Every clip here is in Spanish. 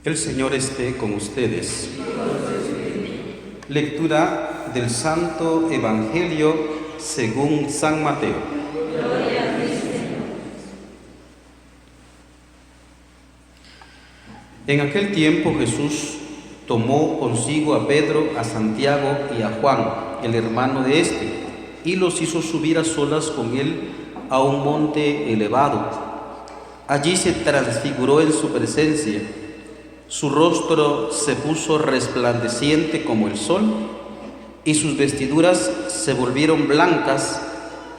El Señor esté con ustedes. Lectura del Santo Evangelio según San Mateo. En aquel tiempo Jesús tomó consigo a Pedro, a Santiago y a Juan, el hermano de éste, y los hizo subir a solas con él a un monte elevado. Allí se transfiguró en su presencia. Su rostro se puso resplandeciente como el sol, y sus vestiduras se volvieron blancas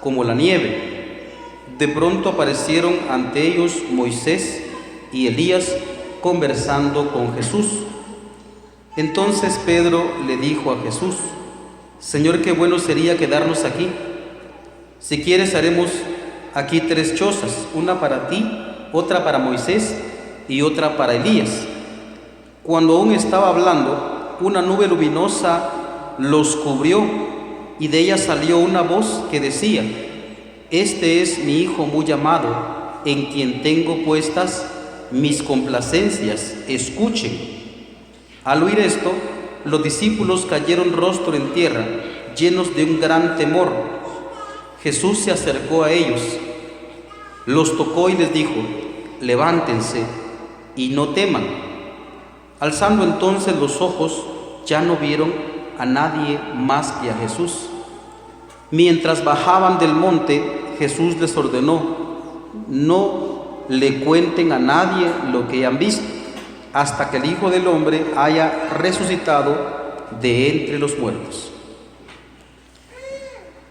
como la nieve. De pronto aparecieron ante ellos Moisés y Elías conversando con Jesús. Entonces Pedro le dijo a Jesús: Señor, qué bueno sería quedarnos aquí. Si quieres, haremos aquí 3 chozas, una para ti, otra para Moisés y otra para Elías. Cuando aún estaba hablando, una nube luminosa los cubrió, y de ella salió una voz que decía: Este es mi Hijo muy amado, en quien tengo puestas mis complacencias, escuchen. Al oír esto, los discípulos cayeron rostro en tierra, llenos de un gran temor. Jesús se acercó a ellos, los tocó y les dijo: Levántense y no teman. Alzando entonces los ojos, ya no vieron a nadie más que a Jesús. Mientras bajaban del monte, Jesús les ordenó: No le cuenten a nadie lo que han visto, hasta que el Hijo del Hombre haya resucitado de entre los muertos.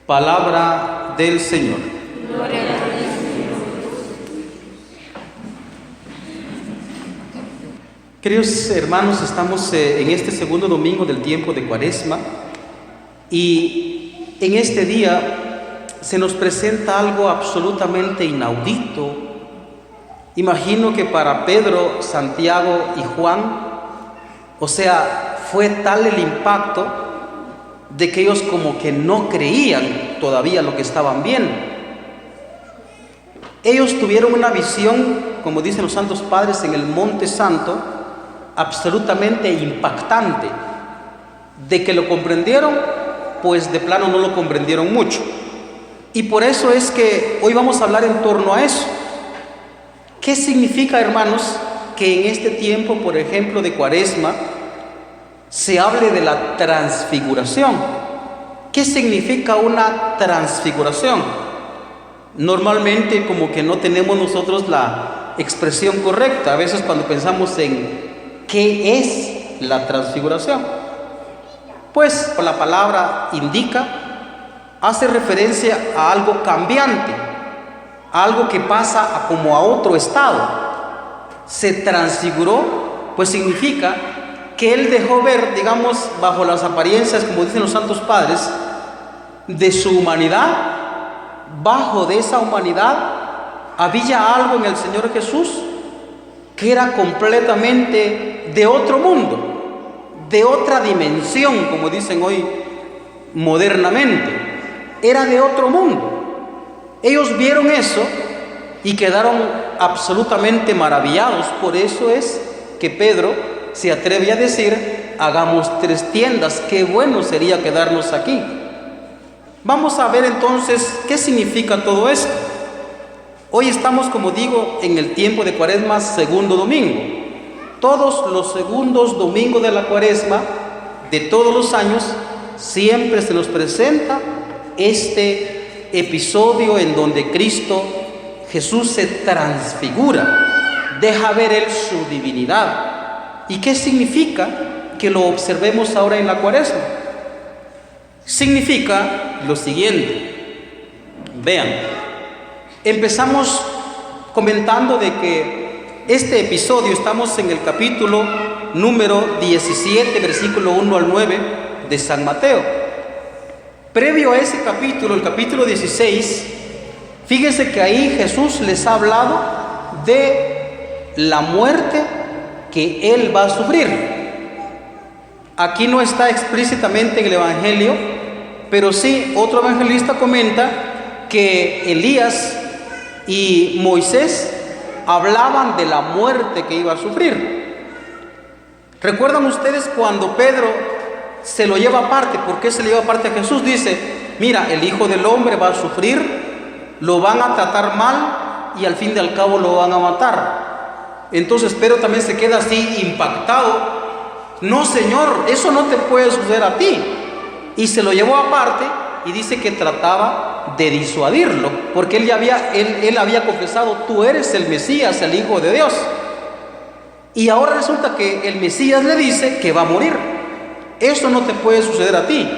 Palabra del Señor. Gloria a Dios. Queridos hermanos, estamos en este segundo domingo del tiempo de Cuaresma, y en este día se nos presenta algo absolutamente inaudito. Imagino que para Pedro, Santiago y Juan, fue tal el impacto de que ellos como que no creían todavía lo que estaban viendo. Ellos tuvieron una visión, como dicen los santos padres, en el Monte Santo, absolutamente impactante. De que lo comprendieron, pues de plano no lo comprendieron mucho. Y por eso es que hoy vamos a hablar en torno a eso. ¿Qué significa, hermanos, que en este tiempo, por ejemplo, de Cuaresma, se hable de la transfiguración? ¿Qué significa una transfiguración? Normalmente como que no tenemos nosotros la expresión correcta. A veces cuando pensamos en ¿qué es la transfiguración? Pues la palabra indica, hace referencia a algo cambiante, a algo que pasa como a otro estado. Se transfiguró, pues significa que Él dejó ver, digamos, bajo las apariencias, como dicen los santos padres, de su humanidad. Bajo de esa humanidad había algo en el Señor Jesús que era completamente de otro mundo, de otra dimensión, como dicen hoy modernamente. Era de otro mundo. Ellos vieron eso y quedaron absolutamente maravillados. Por eso es que Pedro se atreve a decir: hagamos 3 tiendas, qué bueno sería quedarnos aquí. Vamos a ver entonces qué significa todo esto. Hoy estamos, como digo, en el tiempo de Cuaresma, segundo domingo. Todos los segundos domingos de la Cuaresma, de todos los años, siempre se nos presenta este episodio en donde Cristo Jesús se transfigura, deja ver Él su divinidad. ¿Y qué significa que lo observemos ahora en la Cuaresma? Significa lo siguiente. Vean, empezamos comentando de que este episodio, estamos en el capítulo número 17, versículo 1 al 9 de San Mateo. Previo a ese capítulo, el capítulo 16, fíjense que ahí Jesús les ha hablado de la muerte que Él va a sufrir. Aquí no está explícitamente en el Evangelio, pero sí otro evangelista comenta que Elías y Moisés hablaban de la muerte que iba a sufrir. ¿Recuerdan ustedes cuando Pedro se lo lleva aparte? ¿Por qué se le lleva aparte a Jesús? Dice, mira, el Hijo del Hombre va a sufrir, lo van a tratar mal y al fin y al cabo lo van a matar. Entonces Pedro también se queda así impactado. No, Señor, eso no te puede suceder a ti. Y se lo llevó aparte y dice que trataba de disuadirlo, porque él había confesado, tú eres el Mesías, el Hijo de Dios. Y ahora resulta que el Mesías le dice que va a morir. Eso no te puede suceder a ti.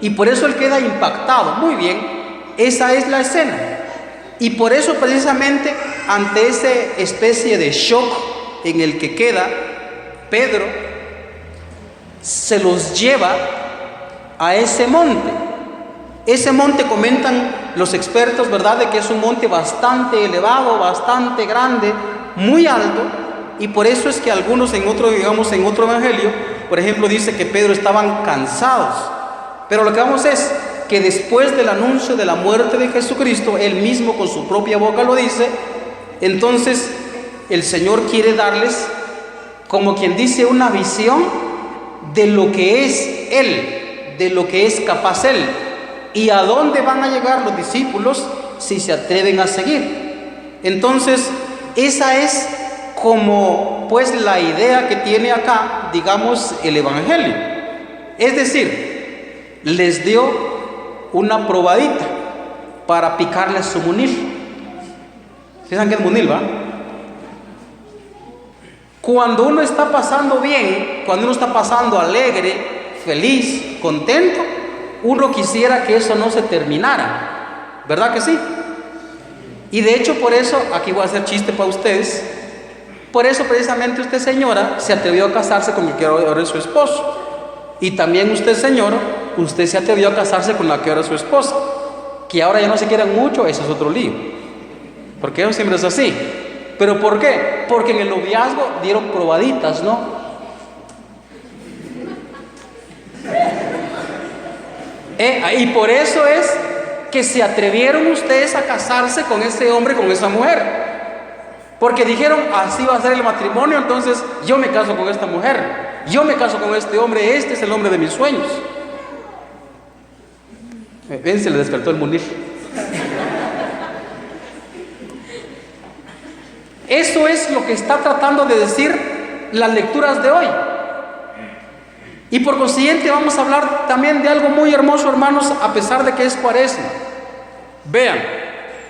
Y por eso él queda impactado. Muy bien, esa es la escena. Y por eso precisamente ante esa especie de shock en el que queda Pedro, se los lleva a ese monte. Ese monte, comentan los expertos, ¿verdad?, de que es un monte bastante elevado, bastante grande, muy alto. Y por eso es que algunos en otro evangelio, por ejemplo, dice que Pedro estaban cansados. Pero lo que vamos es que después del anuncio de la muerte de Jesucristo, él mismo con su propia boca lo dice. Entonces el Señor quiere darles, como quien dice, una visión de lo que es Él, de lo que es capaz Él, y a dónde van a llegar los discípulos si se atreven a seguir. Entonces esa es como pues la idea que tiene acá, digamos, el Evangelio. Es decir, les dio una probadita para picarles su munil. ¿Sí saben qué es munil, va? Cuando uno está pasando bien, cuando uno está pasando alegre, feliz, contento, uno quisiera que eso no se terminara, ¿verdad que sí? Y de hecho por eso, aquí voy a hacer chiste para ustedes, por eso precisamente usted, señora, se atrevió a casarse con el que ahora es su esposo. Y también usted, señor, usted se atrevió a casarse con la que ahora es su esposa. Que ahora ya no se quieran mucho, eso es otro lío, porque eso siempre es así. ¿Pero por qué? Porque en el noviazgo dieron probaditas, ¿no? Y por eso es que se atrevieron ustedes a casarse con ese hombre, con esa mujer. Porque dijeron, así va a ser el matrimonio, entonces yo me caso con esta mujer, yo me caso con este hombre, este es el hombre de mis sueños. Ven, se le despertó el munir. Eso es lo que está tratando de decir las lecturas de hoy. Y por consiguiente vamos a hablar también de algo muy hermoso, hermanos, a pesar de que es Cuaresma. Vean,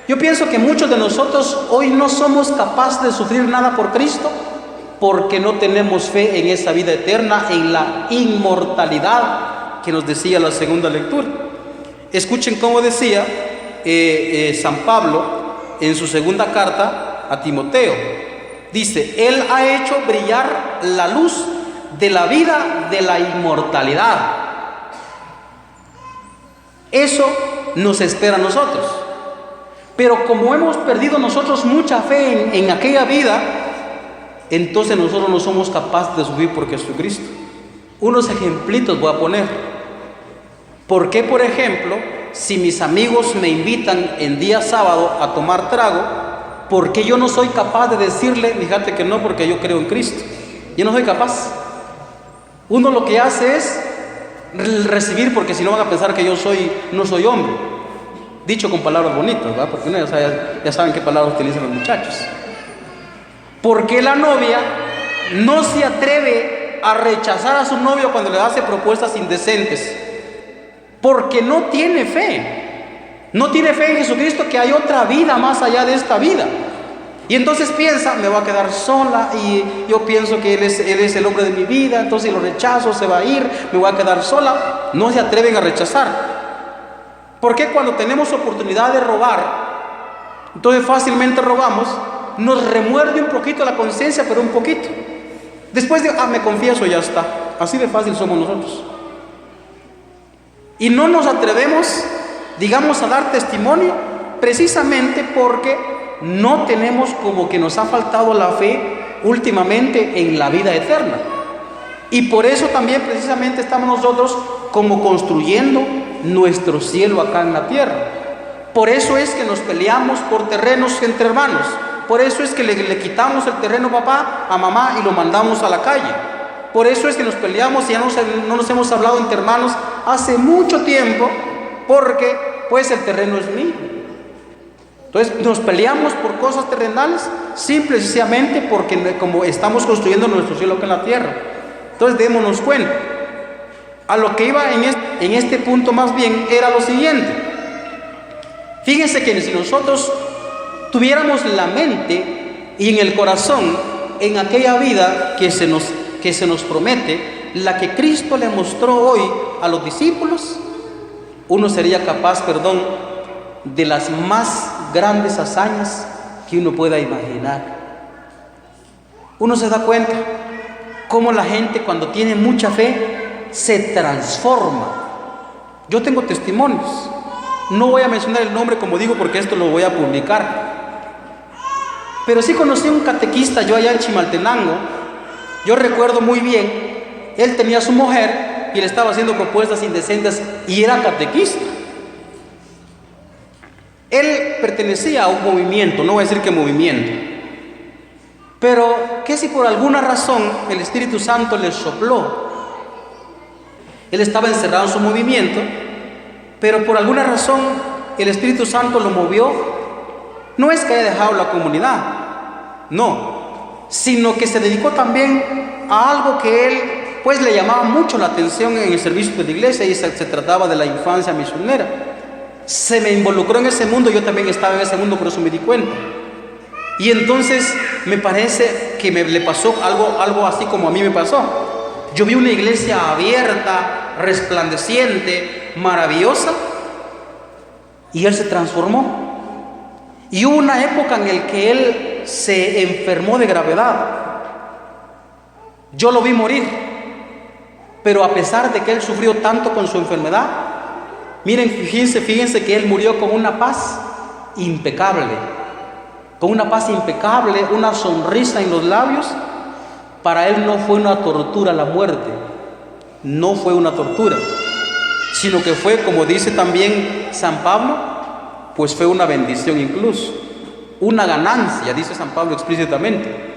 yo pienso que muchos de nosotros hoy no somos capaces de sufrir nada por Cristo porque no tenemos fe en esa vida eterna, en la inmortalidad que nos decía la segunda lectura. Escuchen cómo decía San Pablo en su segunda carta a Timoteo. Dice, Él ha hecho brillar la luz de la vida de la inmortalidad. Eso nos espera a nosotros. Pero como hemos perdido nosotros mucha fe en aquella vida, entonces nosotros no somos capaces de sufrir por Jesucristo. Unos ejemplitos voy a poner. ¿Por qué, por ejemplo, si mis amigos me invitan en día sábado a tomar trago, por qué yo no soy capaz de decirle, fíjate que no, porque yo creo en Cristo? Yo no soy capaz. Uno lo que hace es recibir, porque si no van a pensar que yo no soy hombre. Dicho con palabras bonitas, ¿verdad? Porque no, ya saben qué palabras utilizan los muchachos. ¿Por qué la novia no se atreve a rechazar a su novio cuando le hace propuestas indecentes? Porque no tiene fe. No tiene fe en Jesucristo, que hay otra vida más allá de esta vida. Y entonces piensa, me voy a quedar sola y yo pienso que él es el hombre de mi vida, entonces si lo rechazo se va a ir, me voy a quedar sola. No se atreven a rechazar. ¿Por qué cuando tenemos oportunidad de robar, entonces fácilmente robamos? Nos remuerde un poquito la conciencia, pero un poquito. Después de, me confieso, ya está. Así de fácil somos nosotros. Y no nos atrevemos, digamos, a dar testimonio, precisamente porque no tenemos, como que nos ha faltado la fe últimamente en la vida eterna. Y por eso también precisamente estamos nosotros como construyendo nuestro cielo acá en la tierra. Por eso es que nos peleamos por terrenos entre hermanos. Por eso es que le quitamos el terreno a papá, a mamá y lo mandamos a la calle. Por eso es que nos peleamos y ya no nos hemos hablado entre hermanos hace mucho tiempo, porque pues el terreno es mío. Entonces nos peleamos por cosas terrenales, simple y sencillamente porque como estamos construyendo nuestro cielo acá en la tierra. Entonces démonos cuenta. A lo que iba en este punto más bien era lo siguiente. Fíjense que si nosotros tuviéramos la mente y en el corazón en aquella vida que se nos promete, la que Cristo le mostró hoy a los discípulos, uno sería capaz, de las más grandes hazañas que uno pueda imaginar. Uno se da cuenta cómo la gente, cuando tiene mucha fe, se transforma. Yo tengo testimonios. No voy a mencionar el nombre, como digo, porque esto lo voy a publicar. Pero sí conocí a un catequista yo allá en Chimaltenango. Yo recuerdo muy bien, él tenía a su mujer y le estaba haciendo propuestas indecentes y era catequista. Él pertenecía a un movimiento, no voy a decir qué movimiento, pero que si por alguna razón el Espíritu Santo le sopló, él estaba encerrado en su movimiento, pero por alguna razón el Espíritu Santo lo movió. No es que haya dejado la comunidad, no, sino que se dedicó también a algo que él pues le llamaba mucho la atención en el servicio de la iglesia, y se trataba de la infancia misionera. Se me involucró en ese mundo, yo también estaba en ese mundo, por eso me di cuenta. Y entonces me parece que le pasó algo así como a mí me pasó. Yo vi una iglesia abierta, resplandeciente, maravillosa, y él se transformó. Y hubo una época en la que él se enfermó de gravedad. Yo lo vi morir, pero a pesar de que él sufrió tanto con su enfermedad, miren, fíjense que él murió con una paz impecable, una sonrisa en los labios. Para él no fue una tortura la muerte, no fue una tortura, sino que fue, como dice también San Pablo, pues fue una bendición, incluso una ganancia, dice San Pablo explícitamente.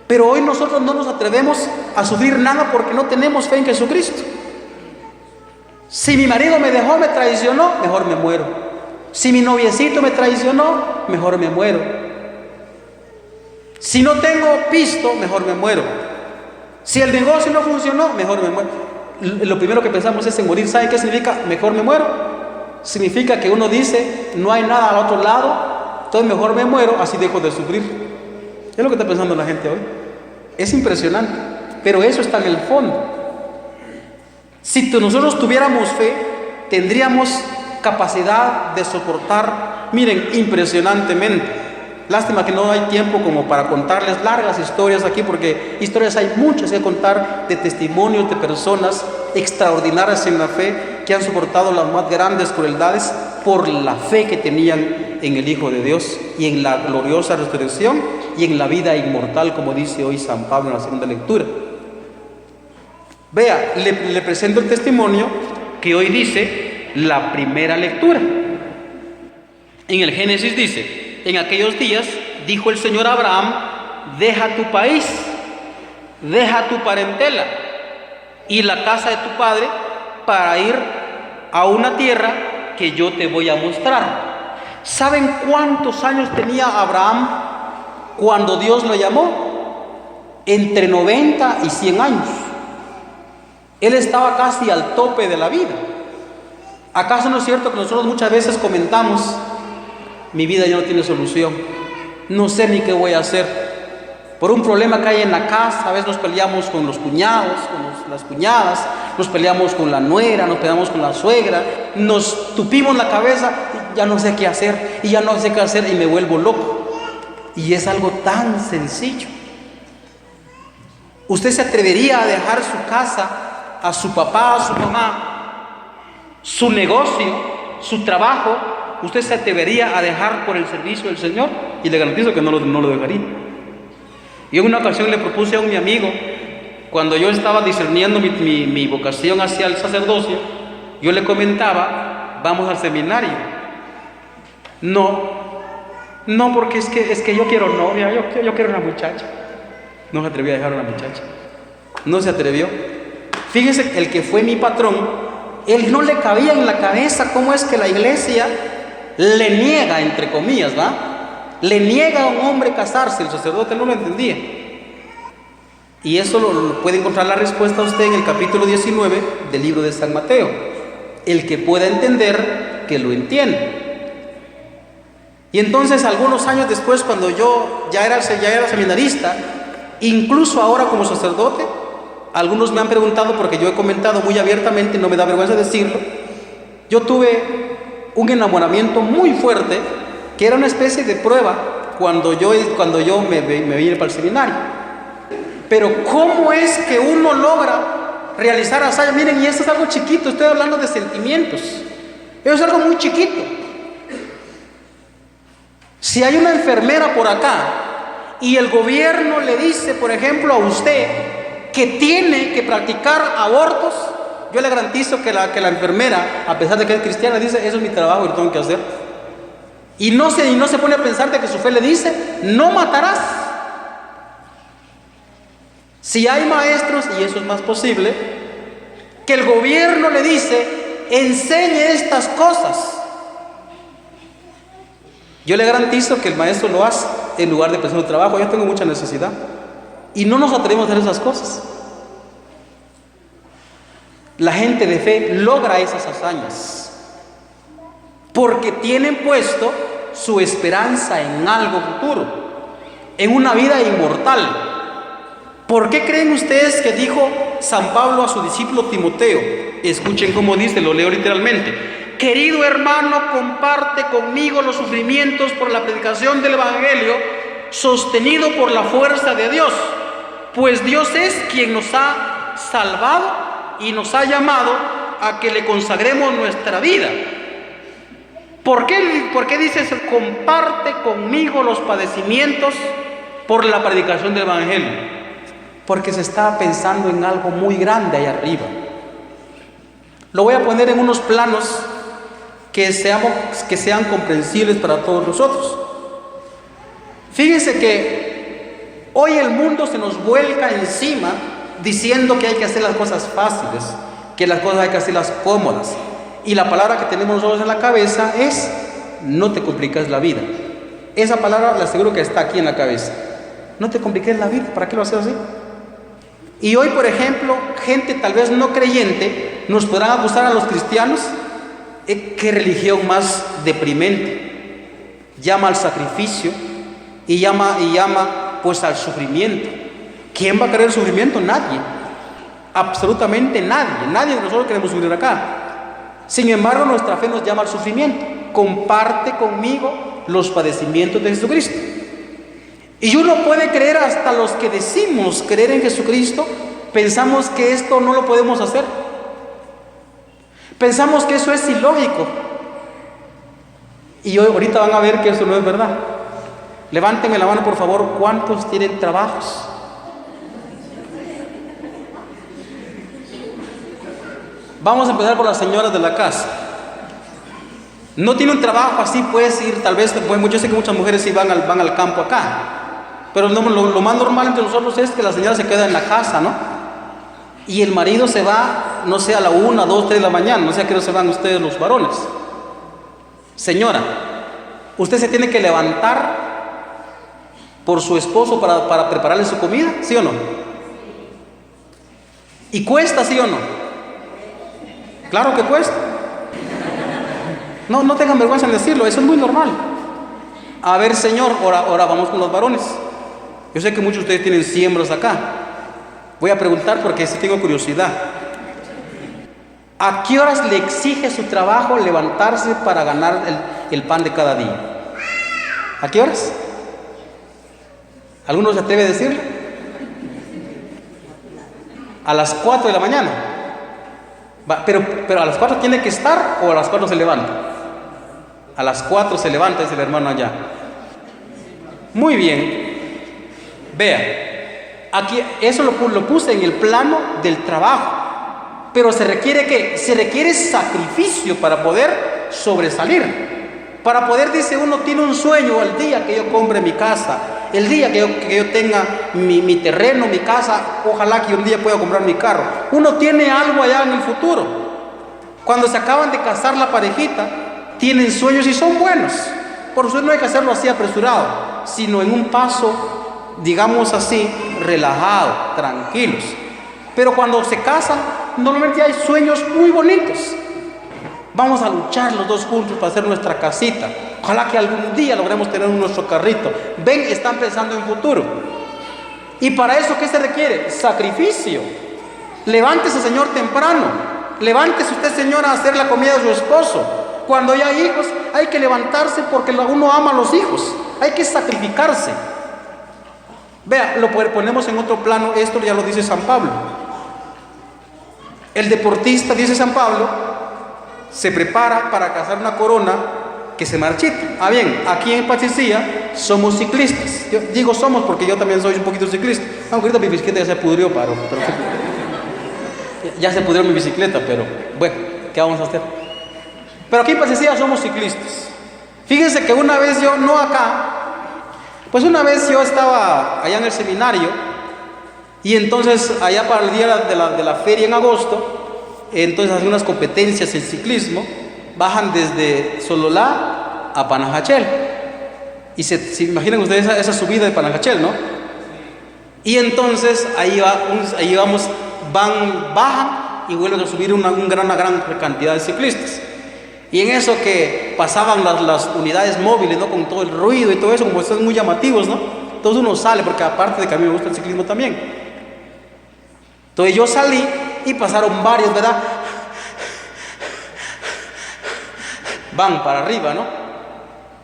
Pero hoy nosotros no nos atrevemos a sufrir nada porque no tenemos fe en Jesucristo. Si mi marido me dejó, me traicionó, mejor me muero. Si mi noviecito me traicionó, mejor me muero. Si no tengo pisto, mejor me muero. Si el negocio no funcionó, mejor me muero. Lo primero que pensamos es en morir. ¿Saben qué significa? Mejor me muero. Significa que uno dice, no hay nada al otro lado, entonces mejor me muero, así dejo de sufrir. Es lo que está pensando la gente hoy. Es impresionante, pero eso está en el fondo. Si nosotros tuviéramos fe, tendríamos capacidad de soportar, miren, impresionantemente. Lástima que no hay tiempo como para contarles largas historias aquí, porque historias hay muchas que contar de testimonios de personas extraordinarias en la fe que han soportado las más grandes crueldades por la fe que tenían en el Hijo de Dios y en la gloriosa resurrección y en la vida inmortal, como dice hoy San Pablo en la segunda lectura. Vea, le presento el testimonio que hoy dice la primera lectura. En el Génesis dice: en aquellos días dijo el Señor a Abraham, deja tu país, deja tu parentela y la casa de tu padre para ir a una tierra que yo te voy a mostrar. ¿Saben cuántos años tenía Abraham cuando Dios lo llamó? Entre 90 y 100 años. Él estaba casi al tope de la vida. ¿Acaso no es cierto que nosotros muchas veces comentamos, mi vida ya no tiene solución, no sé ni qué voy a hacer? Por un problema que hay en la casa, a veces nos peleamos con los cuñados, con las cuñadas, nos peleamos con la nuera, nos peleamos con la suegra, nos tupimos la cabeza, ya no sé qué hacer, y ya no sé qué hacer y me vuelvo loco. Y es algo tan sencillo. ¿Usted se atrevería a dejar su casa, a su papá, a su mamá, su negocio, su trabajo? ¿Usted se atrevería a dejar por el servicio del Señor? Y le garantizo que no lo dejaría. Y en una ocasión le propuse a mi amigo, cuando yo estaba discerniendo mi vocación hacia el sacerdocio, yo le comentaba, vamos al seminario. No, porque es que yo quiero novia, yo quiero una muchacha. No se atrevía a dejar a una muchacha. No se atrevió. Fíjese, el que fue mi patrón, él no le cabía en la cabeza cómo es que la iglesia le niega, entre comillas, ¿va? Le niega a un hombre casarse. El sacerdote no lo entendía. Y eso lo puede encontrar la respuesta a usted en el capítulo 19 del libro de San Mateo. El que pueda entender, que lo entienda. Y entonces, algunos años después, cuando yo ya era seminarista, incluso ahora como sacerdote, algunos me han preguntado, porque yo he comentado muy abiertamente, no me da vergüenza decirlo, yo tuve un enamoramiento muy fuerte, que era una especie de prueba cuando yo me vine para el seminario. Pero ¿cómo es que uno logra realizar hazañas? Miren, y esto es algo chiquito, estoy hablando de sentimientos. Eso es algo muy chiquito. Si hay una enfermera por acá y el gobierno le dice, por ejemplo, a usted que tiene que practicar abortos, yo le garantizo que la enfermera, a pesar de que es cristiana, dice, eso es mi trabajo y lo tengo que hacer. Y no se pone a pensar de que su fe le dice, no matarás. Si hay maestros, y eso es más posible, que el gobierno le dice, enseñe estas cosas, yo le garantizo que el maestro lo hace en lugar de pensar en el trabajo. Yo tengo mucha necesidad y no nos atrevemos a hacer esas cosas. La gente de fe logra esas hazañas porque tienen puesto su esperanza en algo futuro, en una vida inmortal. ¿Por qué creen ustedes que dijo San Pablo a su discípulo Timoteo? Escuchen cómo dice, lo leo literalmente. Querido hermano, comparte conmigo los sufrimientos por la predicación del Evangelio, sostenido por la fuerza de Dios, pues Dios es quien nos ha salvado y nos ha llamado a que le consagremos nuestra vida. ¿Por qué dice eso? Comparte conmigo los padecimientos por la predicación del Evangelio. Porque se está pensando en algo muy grande allá arriba. Lo voy a poner en unos planos que sean comprensibles para todos nosotros. Fíjense que hoy el mundo se nos vuelca encima diciendo que hay que hacer las cosas fáciles, que las cosas hay que hacerlas cómodas. Y la palabra que tenemos nosotros en la cabeza es, no te compliques la vida. Esa palabra la aseguro que está aquí en la cabeza. No te compliques la vida, ¿para qué lo haces así? Y hoy, por ejemplo, gente tal vez no creyente nos podrán acusar a los cristianos. ¿Qué religión más deprimente? Llama al sacrificio y llama pues al sufrimiento. ¿Quién va a querer el sufrimiento? Nadie. Absolutamente nadie. Nadie de nosotros queremos sufrir acá. Sin embargo, nuestra fe nos llama al sufrimiento. Comparte conmigo los padecimientos de Jesucristo. Y uno puede creer, hasta los que decimos creer en Jesucristo, pensamos que esto no lo podemos hacer. Pensamos que eso es ilógico. Y hoy, ahorita van a ver que eso no es verdad. Levánteme la mano, por favor, ¿cuántos tienen trabajos? Vamos a empezar por las señoras de la casa. No tiene un trabajo así, puedes ir, tal vez, pues, yo sé que muchas mujeres sí van al campo acá, pero lo más normal entre nosotros es que la señora se queda en la casa, ¿no? Y el marido se va, no sé, a la 1, 2, 3 de la mañana, no sé a qué hora se van ustedes los varones. Señora, usted se tiene que levantar por su esposo para prepararle su comida, ¿sí o no? ¿Y cuesta, sí o no? Claro que cuesta. No tengan vergüenza en decirlo, eso es muy normal. A ver, señor, ahora vamos con los varones. Yo sé que muchos de ustedes tienen siembras acá. Voy a preguntar porque sí tengo curiosidad. ¿A qué horas le exige su trabajo levantarse para ganar el pan de cada día? ¿A qué horas? ¿Alguno se atreve a decirlo? A las 4 de la mañana. Pero a las 4 tiene que estar, ¿o a las 4 se levanta? A las 4 se levanta, dice el hermano allá. Muy bien. Vea. Aquí eso lo puse en el plano del trabajo, pero se requiere sacrificio para poder sobresalir, para poder, dice uno, tiene un sueño al día que yo compre mi casa, El día que yo tenga mi terreno, mi casa, ojalá que un día pueda comprar mi carro. Uno tiene algo allá en el futuro. Cuando se acaban de casar la parejita, tienen sueños y son buenos. Por eso no hay que hacerlo así apresurado, sino en un paso, digamos así, relajado, tranquilos. Pero cuando se casan, normalmente hay sueños muy bonitos. Vamos a luchar los dos juntos para hacer nuestra casita. Ojalá que algún día logremos tener nuestro carrito. Ven, están pensando en futuro. Y para eso, ¿qué se requiere? Sacrificio. Levántese, señor, temprano. Levántese usted, señora, a hacer la comida de su esposo. Cuando ya hay hijos, hay que levantarse porque uno ama a los hijos. Hay que sacrificarse. Vea, lo ponemos en otro plano. Esto ya lo dice San Pablo. El deportista, dice San Pablo, se prepara para cazar una corona que se marchita. Ah, bien, aquí en Pachicía somos ciclistas. Yo digo somos porque yo también soy un poquito ciclista. Aunque ahorita mi bicicleta ya se pudrió, pero ya se pudrió mi bicicleta, pero bueno, ¿qué vamos a hacer? Pero aquí en Pachicía somos ciclistas. Fíjense que una vez yo, no acá, pues una vez yo estaba allá en el seminario y entonces allá para el día de la feria en agosto, entonces hacen unas competencias en ciclismo, bajan desde Sololá a Panajachel. Y se imaginan ustedes esa subida de Panajachel, ¿no? Y entonces ahí vamos, bajan y vuelven a subir una gran cantidad de ciclistas. Y en eso que pasaban las unidades móviles, ¿no? Con todo el ruido y todo eso, como están muy llamativos, ¿no? Entonces uno sale, porque aparte de que a mí me gusta el ciclismo también. Entonces yo salí y pasaron varios, ¿verdad? Van para arriba, ¿no?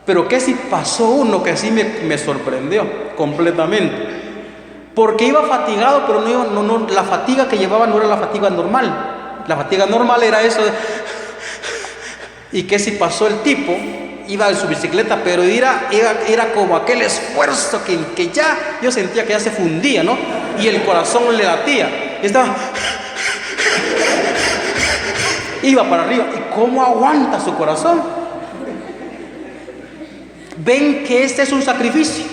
Pero ¿qué si pasó uno que así me sorprendió completamente? Porque iba fatigado, pero no, la fatiga que llevaba no era la fatiga normal. La fatiga normal era eso de... Y que si pasó el tipo, iba en su bicicleta, pero era como aquel esfuerzo que ya yo sentía que ya se fundía, ¿no? Y el corazón le latía. Y estaba... iba para arriba. ¿Y cómo aguanta su corazón? Ven que este es un sacrificio.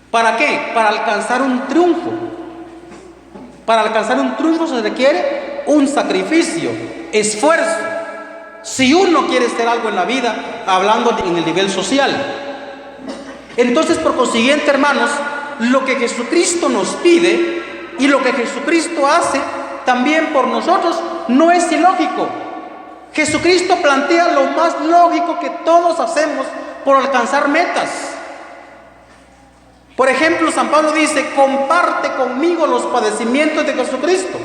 ¿Para qué? Para alcanzar un triunfo. Para alcanzar un triunfo se requiere un sacrificio, esfuerzo. Si uno quiere hacer algo en la vida, hablando en el nivel social. Entonces, por consiguiente, hermanos, lo que Jesucristo nos pide y lo que Jesucristo hace también por nosotros no es ilógico. Jesucristo plantea lo más lógico que todos hacemos por alcanzar metas. Por ejemplo, San Pablo dice: comparte conmigo los padecimientos de Jesucristo.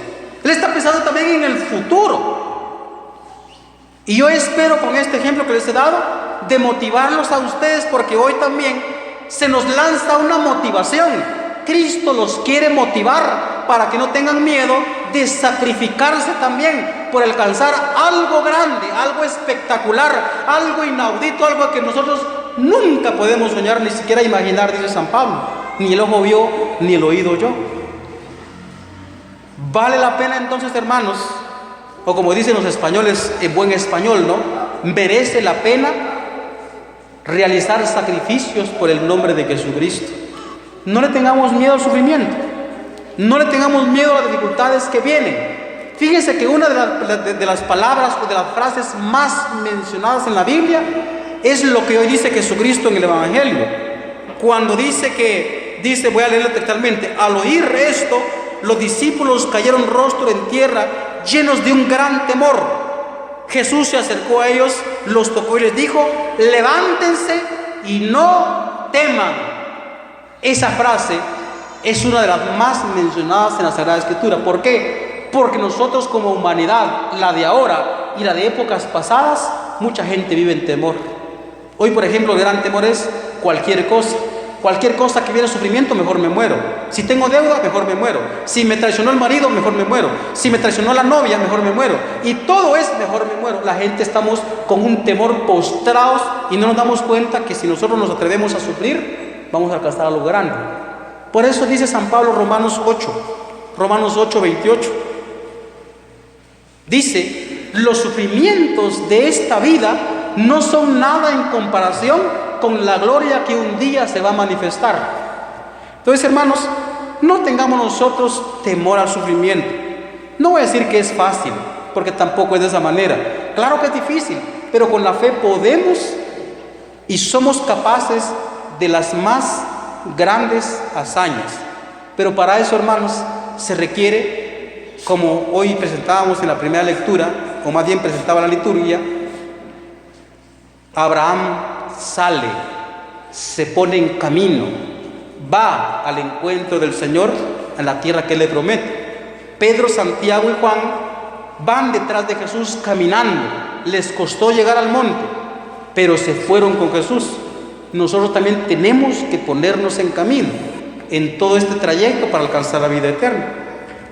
Él está pensando también en el futuro. Y yo espero con este ejemplo que les he dado de motivarlos a ustedes, porque hoy también se nos lanza una motivación. Cristo los quiere motivar para que no tengan miedo de sacrificarse también por alcanzar algo grande, algo espectacular, algo inaudito, algo que nosotros nunca podemos soñar, ni siquiera imaginar, dice San Pablo. Ni el ojo vio, ni el oído oyó. Vale la pena entonces, hermanos, o como dicen los españoles en buen español, ¿no? Merece la pena realizar sacrificios por el nombre de Jesucristo. No le tengamos miedo al sufrimiento. No le tengamos miedo a las dificultades que vienen. Fíjense que una de las palabras o de las frases más mencionadas en la Biblia es lo que hoy dice Jesucristo en el Evangelio. Cuando dice, voy a leerlo textualmente: al oír esto, los discípulos cayeron rostro en tierra, llenos de un gran temor. Jesús se acercó a ellos, los tocó y les dijo: levántense y no teman. Esa frase es una de las más mencionadas en la Sagrada Escritura. ¿Por qué? Porque nosotros como humanidad, la de ahora y la de épocas pasadas, mucha gente vive en temor. Hoy, por ejemplo, el gran temor es cualquier cosa. Cualquier cosa que viene sufrimiento, mejor me muero. Si tengo deuda, mejor me muero. Si me traicionó el marido, mejor me muero. Si me traicionó la novia, mejor me muero. Y todo es mejor me muero. La gente estamos con un temor postrados y no nos damos cuenta que si nosotros nos atrevemos a sufrir, vamos a alcanzar algo grande. Por eso dice San Pablo, Romanos 8, 28. Dice: los sufrimientos de esta vida no son nada en comparación con la gloria que un día se va a manifestar. Entonces, hermanos, no tengamos nosotros temor al sufrimiento. No voy a decir que es fácil, porque tampoco es de esa manera. Claro que es difícil, pero con la fe podemos y somos capaces de las más grandes hazañas. Pero para eso, hermanos, se requiere, como hoy presentábamos en la primera lectura, o más bien presentaba la liturgia, Abraham sale, se pone en camino, va al encuentro del Señor en la tierra que Él le promete. Pedro, Santiago y Juan van detrás de Jesús caminando. Les costó llegar al monte, pero se fueron con Jesús. Nosotros también tenemos que ponernos en camino en todo este trayecto para alcanzar la vida eterna.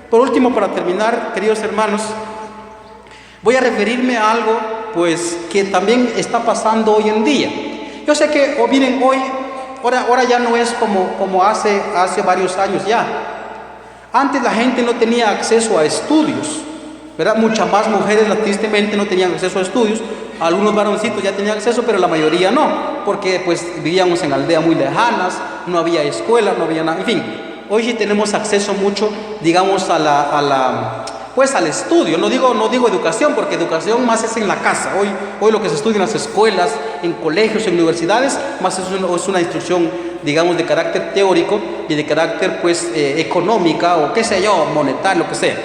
Por último, para terminar, queridos hermanos, voy a referirme a algo pues que también está pasando hoy en día. Yo sé que miren, ahora ya no es como hace varios años ya. Antes la gente no tenía acceso a estudios, ¿verdad? Muchas más mujeres tristemente no tenían acceso a estudios. Algunos varoncitos ya tenían acceso, pero la mayoría no, porque pues vivíamos en aldeas muy lejanas, no había escuelas, no había nada, en fin. Hoy sí tenemos acceso mucho, digamos, al estudio. No digo educación, porque educación más es en la casa. Hoy lo que se estudia en las escuelas, en colegios, en universidades, más es una instrucción, digamos, de carácter teórico y de carácter, pues, económica o qué sé yo, monetario, lo que sea.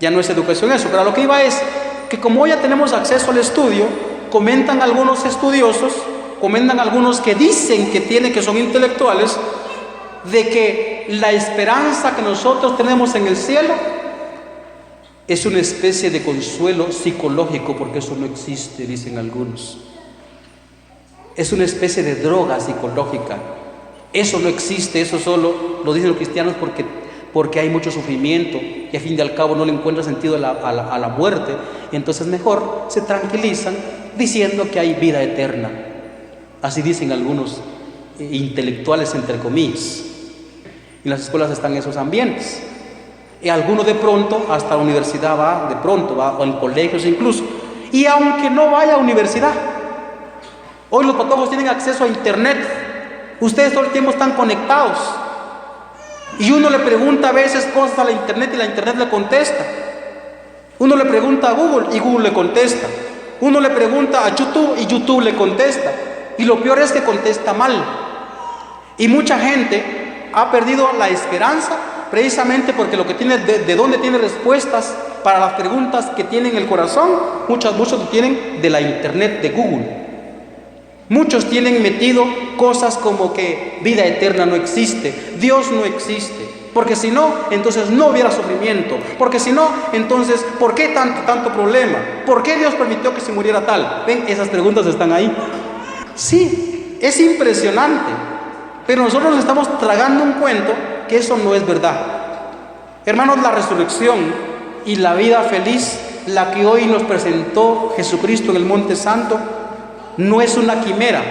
Ya no es educación eso, pero a lo que iba es que como hoy ya tenemos acceso al estudio, comentan algunos estudiosos, comentan algunos que dicen que son intelectuales, de que la esperanza que nosotros tenemos en el cielo es una especie de consuelo psicológico, porque eso no existe, dicen algunos. Es una especie de droga psicológica. Eso no existe, eso solo lo dicen los cristianos porque hay mucho sufrimiento y a fin y al cabo no le encuentra sentido a la muerte. Y entonces mejor se tranquilizan diciendo que hay vida eterna. Así dicen algunos intelectuales, entre comillas. En las escuelas están esos ambientes. Y algunos de pronto hasta la universidad va, o en colegios incluso. Y aunque no vaya a universidad, hoy los patojos tienen acceso a internet. Ustedes todo el tiempo están conectados. Y uno le pregunta a veces cosas a la internet y la internet le contesta. Uno le pregunta a Google y Google le contesta. Uno le pregunta a YouTube y YouTube le contesta. Y lo peor es que contesta mal. Y mucha gente ha perdido la esperanza precisamente porque lo que tiene, de dónde tiene respuestas para las preguntas que tiene en el corazón, muchos lo tienen de la internet, de Google. Muchos tienen metido cosas como que vida eterna no existe, Dios no existe, porque si no, entonces no hubiera sufrimiento, porque si no, entonces, ¿por qué tanto problema? ¿Por qué Dios permitió que se muriera tal? ¿Ven? Esas preguntas están ahí. Sí, es impresionante, pero nosotros nos estamos tragando un cuento que eso no es verdad. Hermanos, la resurrección y la vida feliz, la que hoy nos presentó Jesucristo en el Monte Santo, no es una quimera,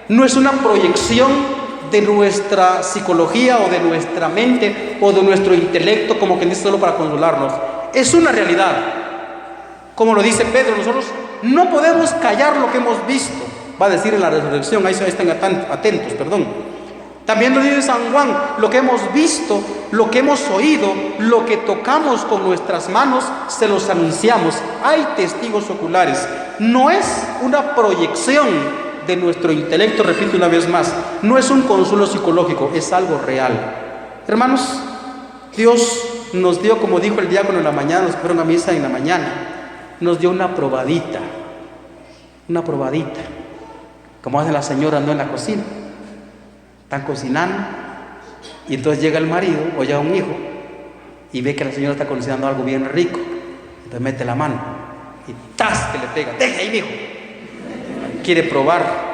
no es una proyección de nuestra psicología o de nuestra mente o de nuestro intelecto, como quien dice, solo para consolarnos. Es una realidad. Como lo dice Pedro, nosotros no podemos callar lo que hemos visto, va a decir en la resurrección. Ahí están atentos, perdón. También lo dice San Juan, lo que hemos visto, lo que hemos oído, lo que tocamos con nuestras manos, se los anunciamos. Hay testigos oculares. No es una proyección de nuestro intelecto, repito una vez más, no es un consuelo psicológico, es algo real. Hermanos, Dios nos dio, como dijo el diácono en la mañana, nos fueron a misa en la mañana, nos dio una probadita, como hace la señora no en la cocina. Están cocinando y entonces llega el marido o ya un hijo y ve que la señora está cocinando algo bien rico, entonces mete la mano y ¡tas! Que le pega, deja ahí, hijo, quiere probar.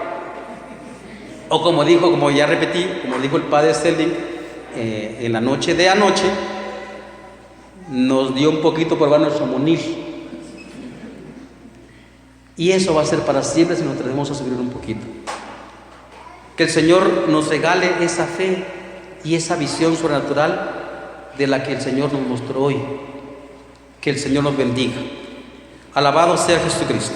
O como dijo el padre Selling en la noche de anoche, nos dio un poquito por probar nuestro monil, y eso va a ser para siempre si nos atrevemos a subir un poquito. Que el Señor nos regale esa fe y esa visión sobrenatural de la que el Señor nos mostró hoy. Que el Señor nos bendiga. Alabado sea Jesucristo.